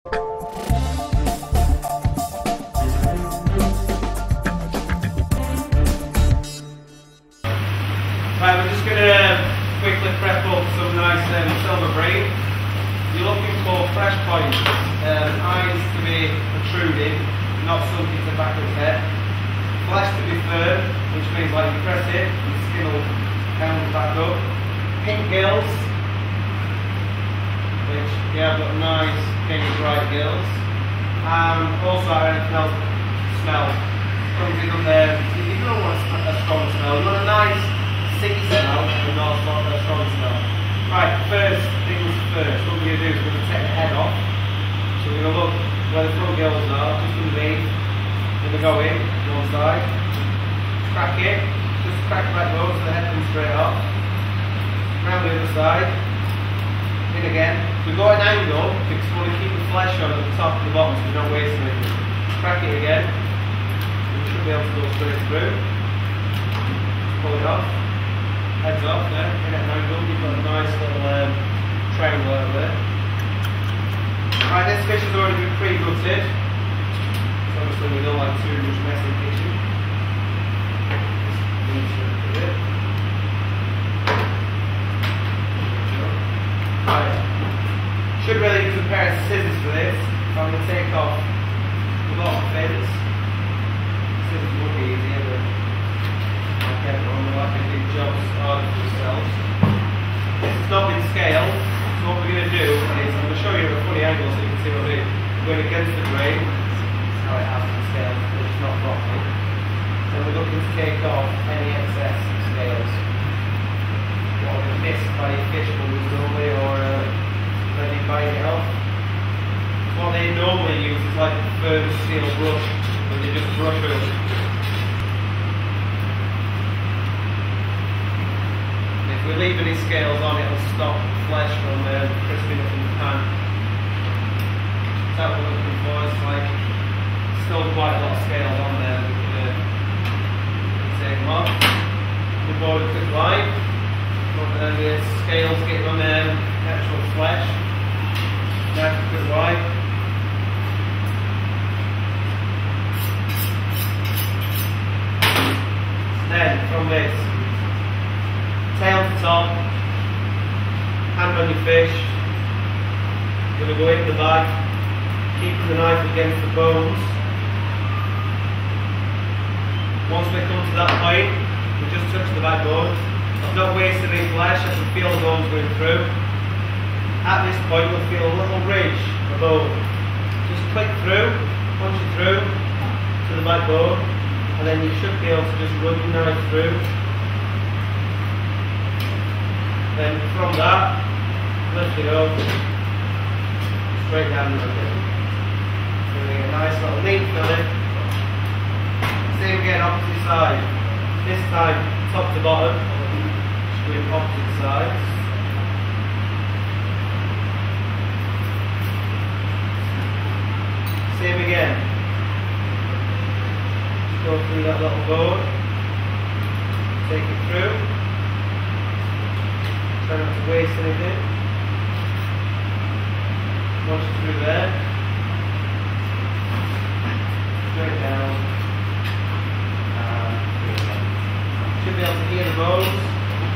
Right, we're just going to quickly prep up some nice Sea Breem. You're looking for fresh points, eyes to be protruding, not sunk into the back of the head. Flesh to be firm, which means like you press it, the skin will bounce back up. Pink gills, which yeah, I've got nice pink bright gills. And also anything else smell. Something on there, you don't want a strong smell, you want a nice sea smell and not a strong smell. Right, first things first, what we're going to do is we're going to take the head off. So we're going to look where the front gills are, just underneath. We're going to go in, one side, crack it, just crack it like those so the head comes straight off. Round the other side, in again. We've got an angle because we want to keep the flesh on at the top and the bottom so we're not wasting anything. Crack it again, we should be able to go straight through. Pull it off. Heads off there, in at an angle, you've got a nice little triangle over there. Right, this fish has already been pre-gutted. So obviously we don't like too much mess in the kitchen. Right. Should really use a pair of scissors for this. I'm going to take off the bottom fins. Scissors would be easier, but everyone will like to do jobs harder for themselves. This has not been scaled, so what we're going to do is, I'm going to show you a funny angle so you can see what I'm doing. I'm going against the grain, that's how it has been scaled, but it's not properly. So we're looking to take off any excess scales. What we're missed by your fish bundles normally, or when you buy it off. What they normally use is like a firm steel brush, where they just brush it. If we leave any scales on, it'll stop the flesh from crisping up in the pan. That's what we're looking for. It's like still quite a lot of scales on there. We can take them off. We boil a quick line. But the scales getting on the actual flesh. Nice and quick line. Then from this, tail to top, hand on your fish, you're going to go into the bag, keeping the knife against the bones. Once we come to that point, we just touch the backbone. I've not wasted any flesh, I can feel the bones going through. At this point we'll feel a little ridge, a bone. Just click through, punch it through to the backbone, and then you should be able to just run your knife through. Then from that, lift it up, straight down the middle. Doing a nice little neat fillet. Same again, opposite side. This time, top to bottom, just doing opposite sides. Same again. Just go through that little bone, take it through. Try not to waste anything. Watch it through there. Straight down. Should be able to hear the bones.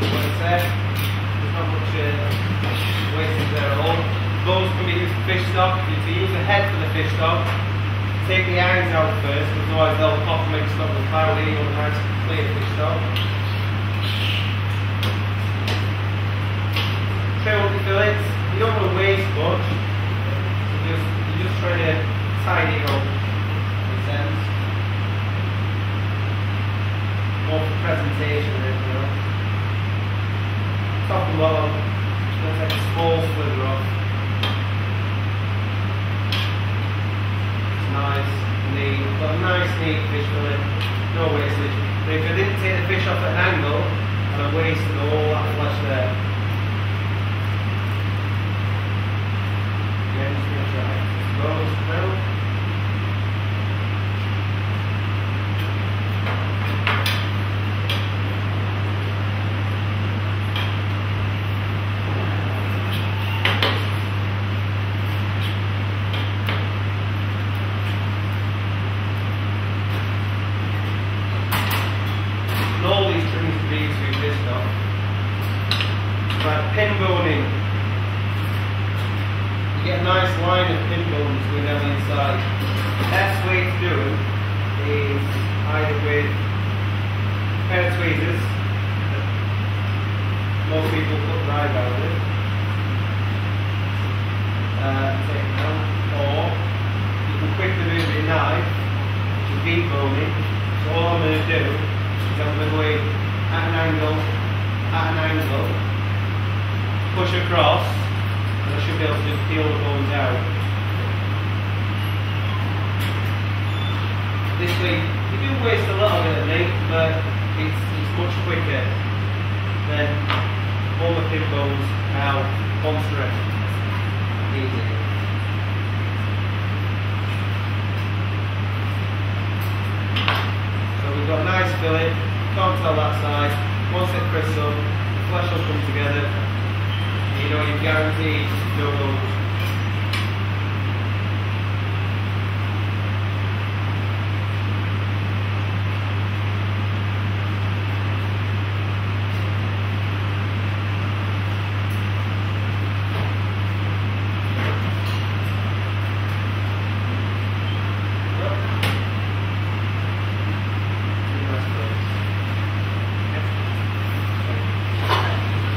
What I said. There's not much wasted there at all. Bones can be used for fish stock. You need to use the head for the fish stock. Take the eyes out first, because otherwise they'll pop and make stock with cloudy or nice clear fish stock. Trim up your fillets. You don't want to waste much. You're just trying to tidy it up. Makes sense. More for presentation than anything else. Top and bottom. Just going to take a small slither off. It's nice, neat. Got a nice neat fish fillet. No wastage. But if I didn't take the fish off at an angle, I'd have wasted all that flesh there. Again, just going to try those through. line of pin bones going down the inside. The best way to do it is either with a pair of tweezers, most people put their eyebrows in, take it down, or you can quickly move your knife to deep boning. So all I'm going to do is I'm going to go in at an angle, push across, and I should be able to just peel the bones out. This way, you do waste a little bit of meat, but it's much quicker than all the pin bones out one strip. Easy. So we've got a nice filling, can't tell that side. Once it crisps up, the flesh will come together. You know you're guaranteed no bones.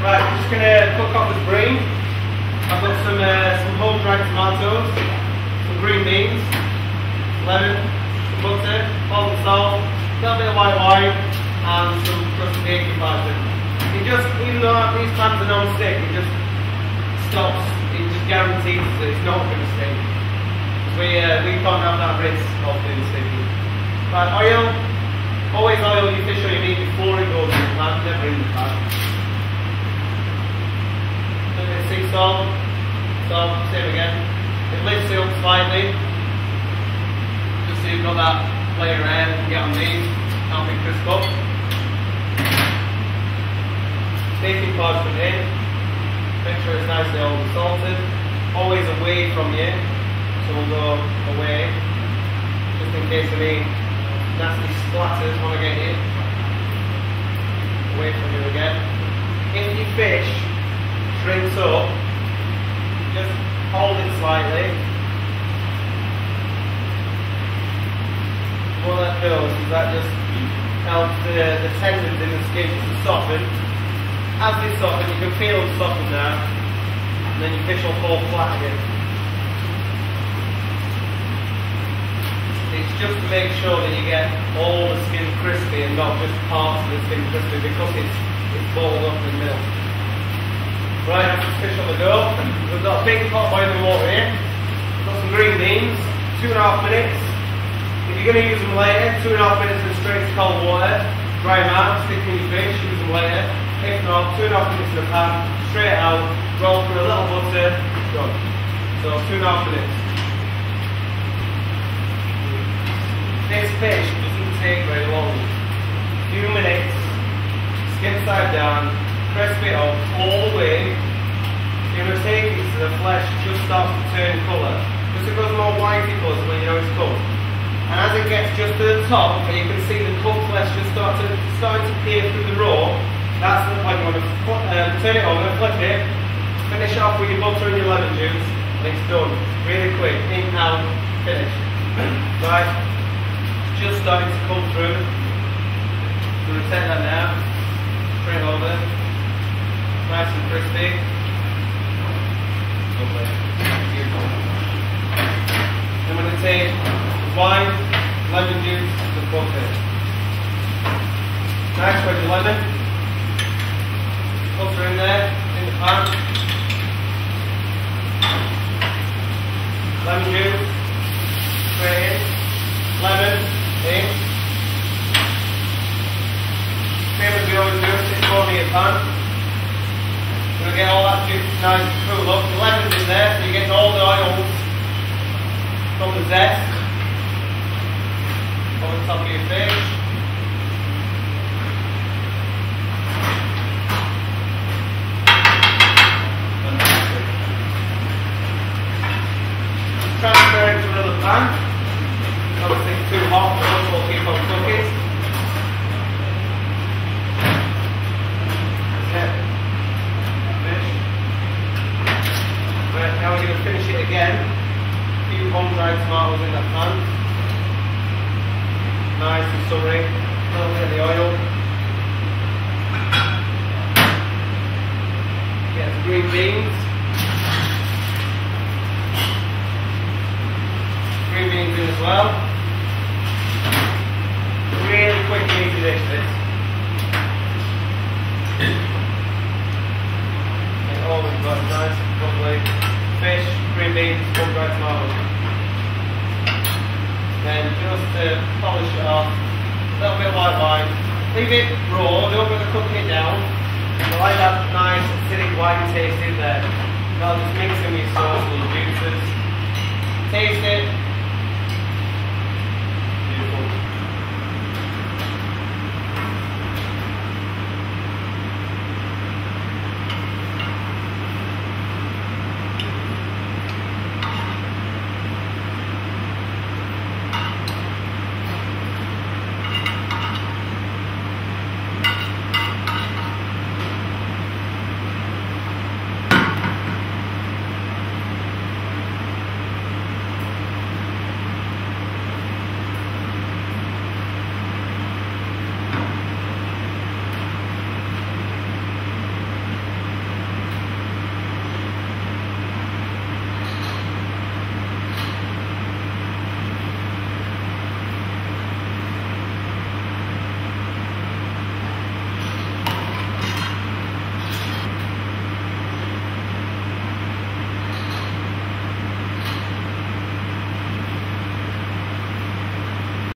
Right, I'm just going to cook up this bream. I've got some whole dried tomatoes, some green beans, lemon, some butter, salt and salt, a little bit of white wine, and some crusted baking powder. It just, even though these pans are non-stick, it just stops, it just guarantees that it's not going to stick. We can't have that risk of being sticky. Right, oil. Always oil your fish or your meat before it goes in the pan, never in the pan. Sea salt, same again. It lifts it up slightly, just so you've got that layer air you can get on these, can't be crisp up. Baking powder put in, make sure it's nicely all salted, always away from you, so we'll go away, just in case any nasty splatters want to get in. Away from you again. If your fish shrinks up, just hold it slightly. What that does is that just helps the tendons in the skin to soften. As they soften, you can feel them soften now, and then your fish will fall flat again. It's just to make sure that you get all the skin crispy and not just parts of the skin crispy, because it's balled up in the middle. Right, I've got fish on the go. We've got a big pot boiling water here. We've got some green beans, 2.5 minutes. If you're going to use them later, 2.5 minutes in straight to cold water. Dry them out, stick in your fish, use them later. If not, 2.5 minutes in the pan, straight out, roll through a little butter, done. So 2.5 minutes. This fish doesn't take very long. A few minutes, skin side down, crisp it up all the way. You're going to take it so the flesh just starts to turn colour. Just it goes more whitey colour when you know it's cooked. And as it gets just to the top, and you can see the cooked flesh just starting to peer through the raw, that's the point you want to turn it over, flip it, finish it off with your butter and your lemon juice, and it's done. Really quick, in, out, finish. Right, just starting to come through. I'm going to take that now, bring it over. Nice and crispy. Lovely. I'm going to take wine, lemon juice, and butter. Nice wedge of lemon. Butter in there, in the pan. Lemon juice, straight in. Lemon, in. Same as we always do, it's over your pan. You're going to get all that juice nice and cool up. The lemon's in there, so you get all the oils from the zest on the top of your fish. Fantastic. Transfer it to another pan. Obviously it's too hot, so we'll keep on cooking. Right, now we're going to finish it again sun-dried tomatoes in the pan. Nice and summery. A little bit of the oil. Get the green beans. Green beans in as well. Really quick and easy dish this. And all we've got is nice, lovely fish, green beans, sun-dried tomatoes. Then just to polish it off, a little bit of white wine. Leave it raw, don't bother cooking it down. I like that nice acidic wine taste in there. That'll just mix in with your sauce and your juices. Taste